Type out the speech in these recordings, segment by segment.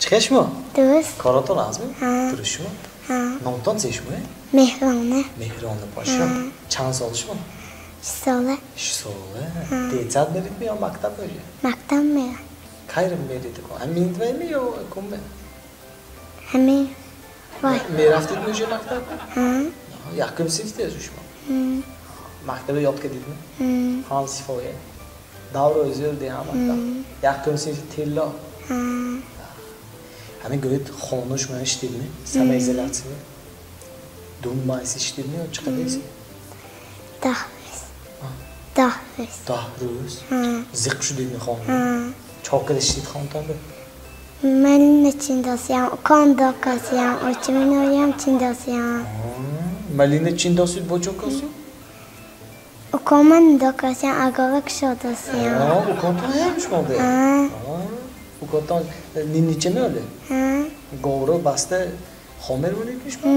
chiqishmi? درست Qoraton azmi? Ha. Turishmi? Ha. Nomton seyishmi? مهرانه Mehronni poshsha. Chand solishmi? 2 ساله 2 so'li. Detsad beridmi yo maktab o'zi? مکتب میرم Qayerga beradi? Aminitmaymi yo kummi? همین وای Meraftidmi o'sha maktabga? ها Yaqin sinfda o'shmi? Maktabga yod ketdingmi? Hangi sifoga? Davra o'zirdi ham maktab. Yaqin sinf tilla. ها Hani gayet konuşma işledimi? Sama izolatsiymi? Dummaysi işledimi yo chiqadaysi? دهرس دهرس Dahruz. ها Ziq shu deydi xon. ها Cho'qil ishlaydi xontonda. من نچینداسیم کان داکاسیم اوچمن اویم چینداسیم Malina chindosi bochokosi? اوکامن داکاسیم اگاوک شداسیم Bu konton yapmış mı oldu? ها Bu konton ninniçe mi öyle? ها Govru basta homer mi neymiş mi?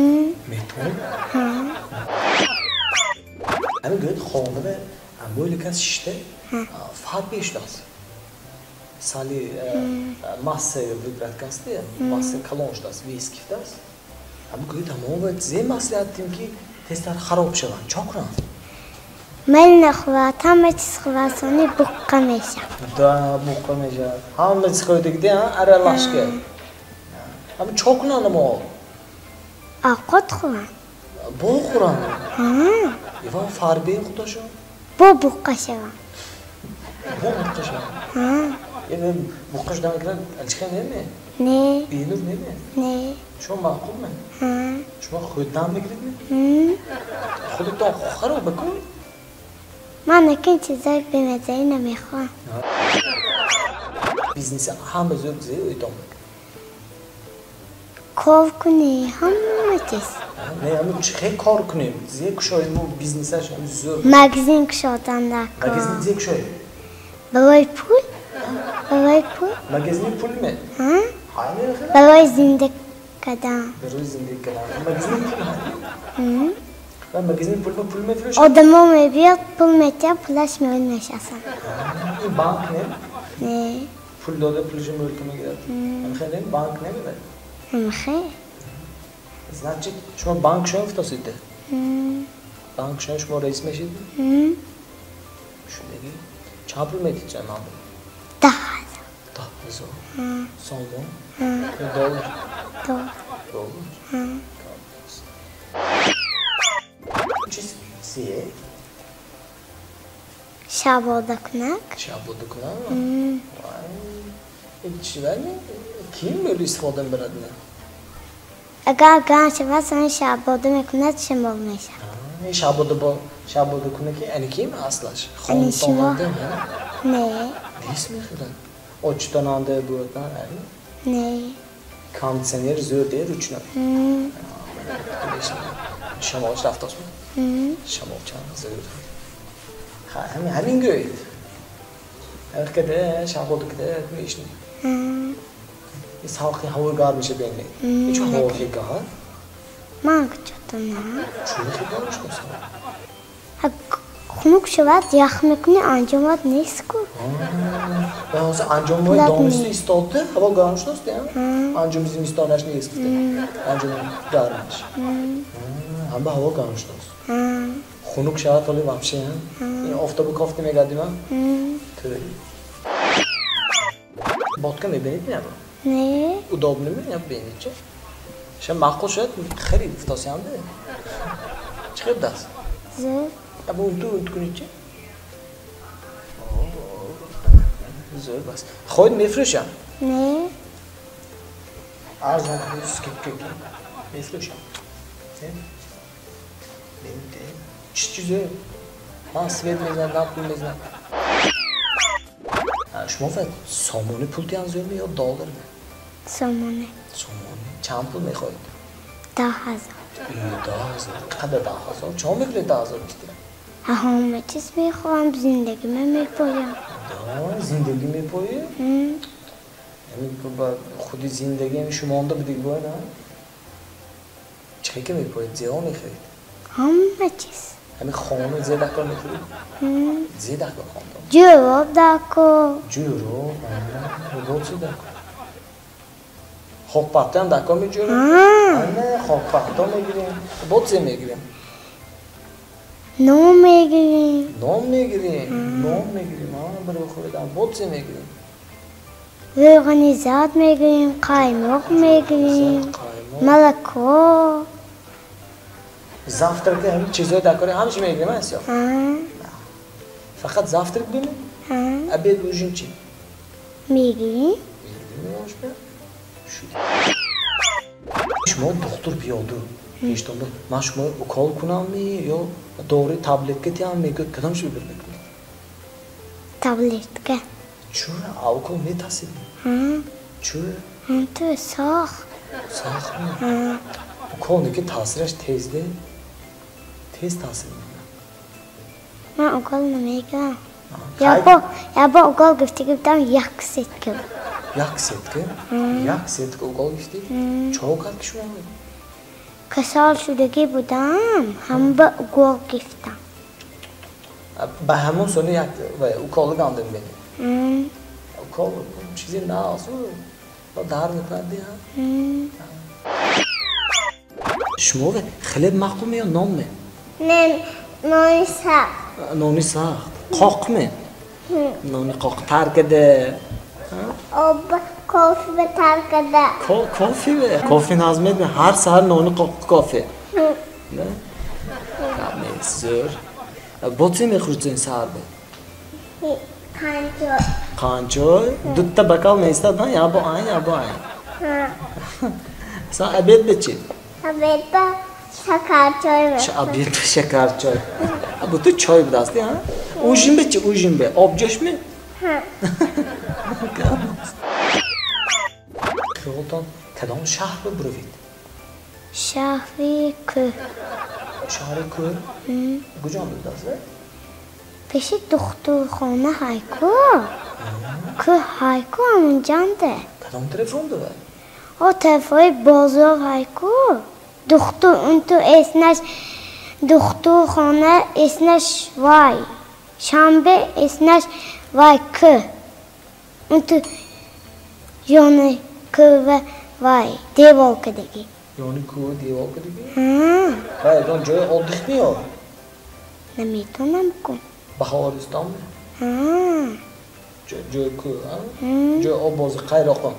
Meton. Hani gayet homere böyle kas işte farklı işler. Sali massa vibrat kastı ya, massa kalonştas, viskiftas. Ama gayet ama zey maslahatım ki testler xarob şavan, çok rahat. من نخواتم و چیز خواتانی بقا میشم Da bu kameja. Hamle çıkıyorduk diye aralaşke. Ama çok nanım o. آقاد خوام Bu Kur'an. ها Ivan farbi kutaşı. با بقا شوم Bu kutaşı. ها Yani bu kutaşı demek ki alçıkan değil mi? نه Beğenir değil mi? نه Şu makul mu? ها Şu kuyudan mı girdin mi? هم. Kuyudan xarab bakın. من اکن چیزای بیمزهی نمیخوام Biznesi hamı zövküze öydüm. کار کنی همه چیز Ne yani çıkay kar kunayım. Ziye kuşayım bu biznese şimdi zöv. مگزین کشادن دکا Magazin ziye kuşayım. برای پول برای پول Magazin pul mu? ها Hayır ya. برای زنده کردن Böyle zindeki kalan. Magazin pul mu? هم. Ben magazin pul mu filan? آدما میبیاد پول میتیا پولش میون میشستن Bank ne? نه Pul da pulcu mülküme girer. Ben xeylim bank ne mi? نمیخوای Значит, şu bank şu haftasıydı. Bank şu resmi şeydi. Şöyle çapıl mı edeceğim abi? 10,000 Daha zor. Somon. Dolar. دلار Dolar. Çiz. Siye. شباده کنک Şabudu kula. Vay. Hiç verme. Kim böyle istifade beredine? اگر گرم شود سانی شباده میکند شمال میشم Ne şabudu kula ki? Yani kim aslaş? Yani şima. Değil mi? نه Resmi filan. O çıtan anda bu ötler yani. نه Kondisyoner zor değil uçuna. Şamal raftas mı? Şamal çan zor. Ha hemen göğüt. Herkese şabudu kide etmişsin. Sağlıklı hava garmışı belli. Hiç hava gar. من کجاتون نه Çünkü garmış mısın? خنک شود یخ میکنی انجامات نیست کو Ben olsa ancam bu doğrusu istoldu. Hava garmış dost ya. Ancam bizim istolaş ne eskide. Ancam garmış. Ama hava garmış dost. Xunuk şahat oluyor vapşe ya. Ofta bu kofte mi geldi mi? Köy. Botka mı benit mi yapalım? نه Udoblu mu yap benitçe? Şimdi makul şöyle xarid ftasyandı. Çıkıp das. زر Ya bu untu kunitçe. Zor bas. Xoyd mefruş ya. نه Arzan skip. Mefruş ya. Sen? Benim de. Çiçüzü. Ha svet mezan, napul mezan. Şuma fet, somonu pul yazıyor mu ya dolar mı? سامانه Somonu. Çam pul mu koydu? 10,000 Daha az. Kadar daha az. Çam mı bile daha az işte. همه چیز میخوام زندگیمه میپایم Daha zindagi mi boyu? Yani bu خودی زندگی mi şu anda bir de bu ne? Çıkı mi boyu? Zeyom mi koydu? همه چیز Hani xonu zedak mı koydu? Zedak mı xonu? جواب دکو Curo. Bu çiğ Xo'patda ham dakor میگیریم. Ana xo'patda میگیریم. Botse میگیریم. نون میگیریم. Non میگیریم. Non میگیریم. برای خودم botse میگیریم. روغنی زاد میگیریم. قایمق میگیریم. ملکو. زافترک همین چیزای دکاری همش میگیریم است یا؟ فقط زافترک بینیم؟ ابد بوجین چی؟ میگیریم. شما دکتر بیادو پیشتون بود من شما اکال کنم می یا دوره تابلت کتی هم میگه کدامش ببر میکنم تابلت که چرا اکال میتاسید چرا تو ساخ می اکال نگه تاثیرش تیزده تیز تاثیر میکنه من اکال نمیگم یا با اکال گفتم یک ست که یک ست که اکال گفتی چه کار که شما میگه که سال شدگی بودم هم با اکال گفتم به همون سونه یک اکال گندم بینیم اکال چیزی نه آسو در میکنه شما خیلی مقومه یا نامه؟ نه نانی سخت نانی سخت قاقمه؟ نانی قاق ترکده آب کافی به ترکده کافی به کافی نازمید هر سهر نانی قاق کافی نه؟ کمی زور بطری میخورد این سهر به؟ قنچوی قنچوی؟ دوتا بکال نیستد نه؟ یا با این یا با این سا عبید به چی؟ عبید با شکر چای چه عبید به شکر چای؟ ابو تو چای بدستی ها؟ اوجین به چی؟ اوجین به؟ آب جاش می؟ خیالتان کدام شهر بروید؟ شهری که شهر که؟ کجا میدازه؟ پیش دختر خانه هایکو که هایکو همون جانده کدام تلفن داره؟ تلفن بازار هایکو دختر اون تو اسمش دختر خانه اسمش وای شنبه اسمش وای که اون تو یعنی که و وای دیوال کدگی یعنی که دیوال کدگی؟ وای دون جای آدخ میاد نمیتونم کن بخارستان می؟ جای که جای آب باز خیر آقا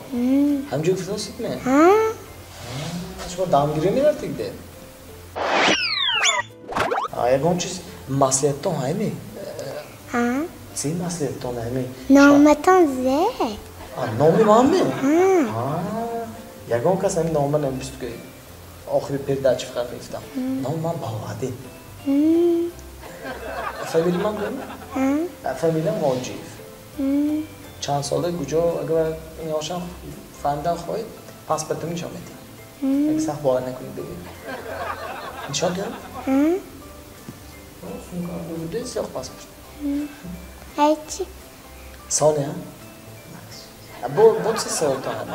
همجای فرستید می؟ شما دامگیری میرفتی ده؟ یکون چیز مسئولیتون های می؟ چی مسئولیتون های می؟ نامتان زه نامی ما می؟ یکون کس همین نامه نمیست که آخری پیدا چی فقط میفتم نام من باوادی فامیلی من کنم؟ فامیلی من واجیف چند ساله کجا اگر این آشان فهمیدن خواهید پس بهتون نشان میدیم اگه سخت باور نکنید بگید نشان کنم؟ بوده سیاه پاس هیچی ساله ها؟ بود سی سال تا هم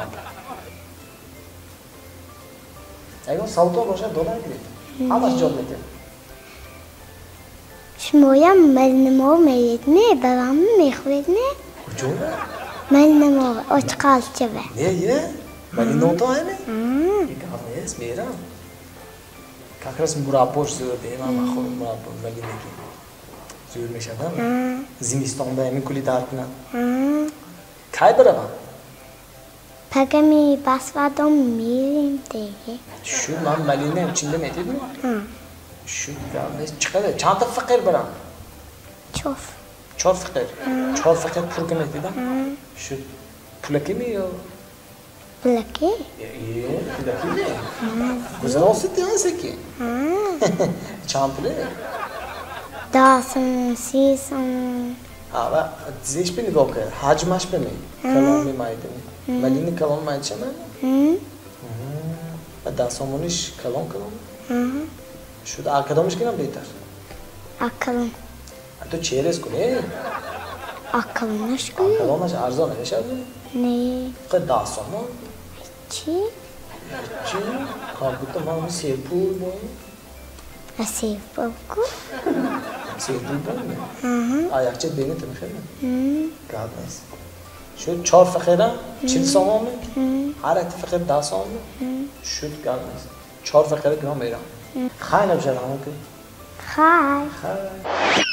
اگه سال تا باشه دولار گیرید همش جاد میده شمایم ملنمو میرید نه برام میخورید نه کجا؟ ملنمو اشغال چه نه ولی نوتا همه؟ یک هفته میرم کاکرس مرابوش زورده من خود مرابوش ولی نگی زور میشه نه زمستان به همین کلی درک نه کی برم؟ پگمی بس وادم میریم دیگه شو من ملینه هم چنده میتید نه؟ شو چقدر چند تا فقیر برم؟ چهار فقیر پول که میتیدم؟ شو پولکی می یا؟ پولکی؟ پولکی می؟ گذار آسیدی هستی چند پوله؟ 10 30 آره زیش بینی نگاه کرد حجمش بینی کلام می مایدنی ملینی کلام ماید چه من؟ و 10 مونیش کلام شد آکادامش کنم بیتر آکادام تو چه ریز کنی؟ آکادامش کنی؟ آکادامش ارزانه میشه؟ نه خیلی 10 مون چی؟ چی؟ کاربوده ما همون سیرپول باید سیرپول کو؟ سیرپول باید آیاکچه بینی تو میخواه گاد نیست Şu 4 faqira çil so'mmi? Harati faqir da so'mmi? Şu gelmez. 4 faqira gram bera. Xayna bjalamak. Hi. Hi.